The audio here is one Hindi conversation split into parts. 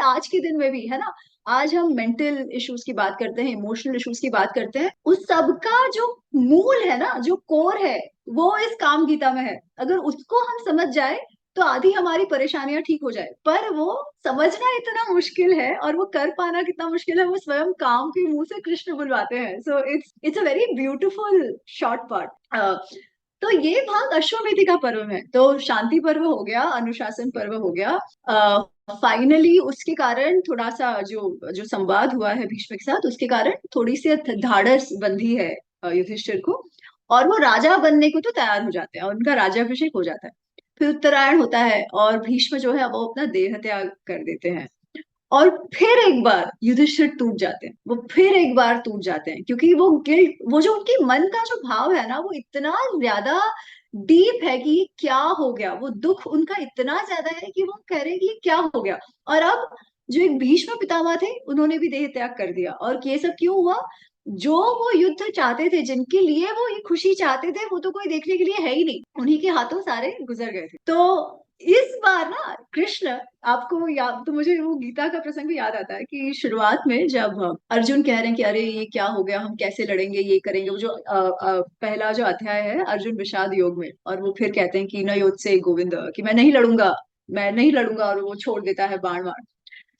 आज के दिन में भी है ना। आज हम मेंटल इश्यूज की बात करते हैं, इमोशनल इश्यूज की बात करते हैं, उस सब का जो मूल है ना, जो कोर है, वो इस काम गीता में है। अगर उसको हम समझ जाए तो आधी हमारी परेशानियां ठीक हो जाए। पर वो समझना इतना मुश्किल है और वो कर पाना कितना मुश्किल है, वो स्वयं काम के मुंह से कृष्ण बुलवाते हैं। So it's a very beautiful short part. तो ये भाग अश्वमेधिका पर्व में, तो शांति पर्व हो गया, अनुशासन पर्व हो गया। फाइनली उसके कारण थोड़ा सा जो जो संवाद हुआ है भीष्म के साथ, उसके कारण थोड़ी सी धाड़स बंधी है युधिष्ठिर को, और वो राजा बनने को तो तैयार हो जाते हैं और उनका राज्याभिषेक हो जाता है। फिर उत्तरायण होता है और भीष्म जो है वो अपना देह त्याग कर देते हैं। और फिर एक बार युधिष्ठिर टूट जाते हैं, वो फिर एक बार टूट जाते हैं, क्योंकि वो गिल्ट, वो जो उनके मन का जो भाव है ना, वो इतना ज्यादा डीप है कि ये क्या हो गया। वो दुख उनका इतना ज्यादा है कि वो कह रहे हैं कि ये क्या हो गया। और अब जो एक भीष्म पितामह थे, उन्होंने भी देह त्याग कर दिया। और ये सब क्यों हुआ? जो वो युद्ध चाहते थे, जिनके लिए वो ये खुशी चाहते थे, वो तो कोई देखने के लिए है ही नहीं, उन्हीं के हाथों सारे गुजर गए थे। तो इस बार ना कृष्ण, आपको याद तो, मुझे वो गीता का प्रसंग भी याद आता है कि शुरुआत में जब अर्जुन कह रहे हैं कि अरे ये क्या हो गया, हम कैसे लड़ेंगे, ये करेंगे, वो जो पहला जो अध्याय है अर्जुन विषाद योग में, और वो फिर कहते हैं कि न योत्से से गोविंद, कि मैं नहीं लड़ूंगा, मैं नहीं लड़ूंगा, और वो छोड़ देता है बाण वाण।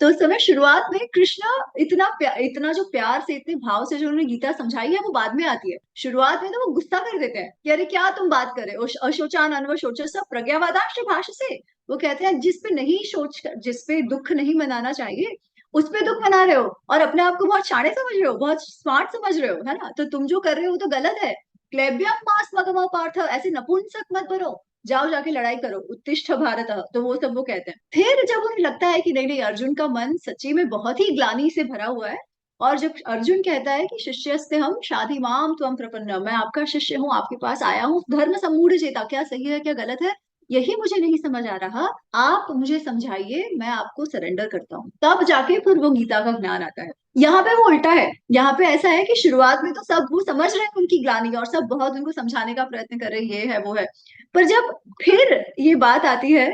तो उस समय शुरुआत में कृष्णा इतना जो प्यार से, इतने भाव से जो उन्होंने गीता समझाई है, वो बाद में आती है। शुरुआत में तो वो गुस्सा कर देते हैं कि अरे क्या तुम बात कर रहे हो, अशोचान अनवशोचस प्रज्ञावादांश भाष्य से। वो कहते हैं जिस पे नहीं सोच, जिस पे दुख नहीं मनाना चाहिए, उस पे दुख मना रहे हो, और अपने आप को बहुत शाणे समझ रहे हो, बहुत स्मार्ट समझ रहे हो, है ना। तो तुम जो कर रहे हो तो गलत है। क्लेब्यम मास मगमा पार्थ, ऐसे नपुंसक मत बनो, जाओ जाके लड़ाई करो, उत्तिष्ठ भारत। तो वो सब वो कहते हैं। फिर जब उन्हें लगता है कि नहीं नहीं, अर्जुन का मन सच्ची में बहुत ही ग्लानि से भरा हुआ है, और जब अर्जुन कहता है कि शिष्यस्ते हम शाधि माम त्वम प्रपन्न, मैं आपका शिष्य हूँ, आपके पास आया हूँ, धर्म सम्मूढ़ चेता, क्या सही है क्या गलत है यही मुझे नहीं समझ आ रहा, आप मुझे समझाइए, मैं आपको सरेंडर करता हूँ। तब जाके फिर वो गीता का ज्ञान आता है। यहाँ पे वो उल्टा है। यहाँ पे ऐसा है कि शुरुआत में तो सब वो समझ रहे हैं उनकी ग्लानि, और सब बहुत उनको समझाने का प्रयत्न कर रहे हैं, ये है वो है। पर जब फिर ये बात आती है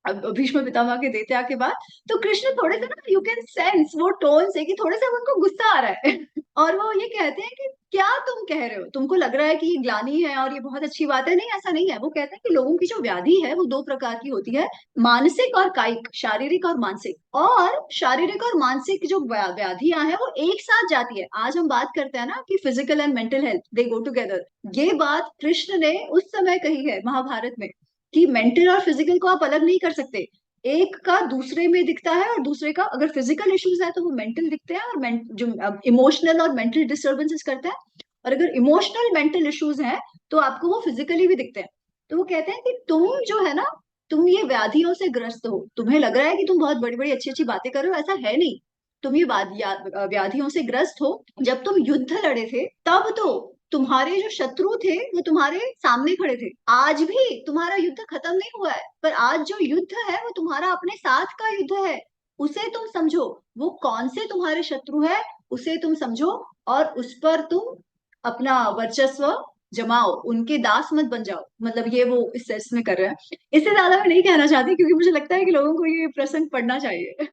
भीष्म पितामह के देत्या के बाद, तो कृष्ण थोड़े से ना, यू कैन सेंस वो टोन से कि थोड़े से उनको गुस्सा आ रहा है और वो ये कहते हैं कि क्या तुम कह रहे हो, तुमको लग रहा है कि ये ग्लानि है और ये बहुत अच्छी बात है। नहीं, ऐसा नहीं है। वो कहते हैं कि लोगों की जो व्याधि है वो दो प्रकार की होती है, मानसिक और कायिक, शारीरिक और मानसिक। और शारीरिक और मानसिक जो व्याधियां हैं वो एक साथ जाती है। आज हम बात करते हैं ना कि physical and mental health they go together. ये बात कृष्ण ने उस समय कही है महाभारत में, कि मेंटल और फिजिकल को आप अलग नहीं कर सकते। एक का दूसरे में दिखता है, और दूसरे का, अगर फिजिकल इश्यूज है तो वो मेंटल दिखते हैं, और जो इमोशनल और मेंटल डिस्टर्बेंसेस करते हैं, और अगर इमोशनल मेंटल इश्यूज हैं तो आपको वो फिजिकली भी दिखते हैं। तो वो कहते हैं कि तुम जो है ना, तुम ये व्याधियों से ग्रस्त हो, तुम्हें लग रहा है कि तुम बहुत बड़ी बड़ी अच्छी अच्छी बातें कर रहे हो, ऐसा है नहीं। तुम ये व्याधियों से ग्रस्त हो। जब तुम युद्ध लड़े थे तब तो तुम्हारे जो शत्रु थे वो तुम्हारे सामने खड़े थे। आज भी तुम्हारा युद्ध खत्म नहीं हुआ है, पर आज जो युद्ध है वो तुम्हारा अपने साथ का युद्ध है। उसे तुम समझो, वो कौन से तुम्हारे शत्रु है, उसे तुम समझो, और उस पर तुम अपना वर्चस्व जमाओ, उनके दास मत बन जाओ। मतलब ये वो इस सेंस में कर रहे हैं। इससे ज्यादा मैं नहीं कहना चाहती, क्योंकि मुझे लगता है कि लोगों को ये प्रसंग पढ़ना चाहिए।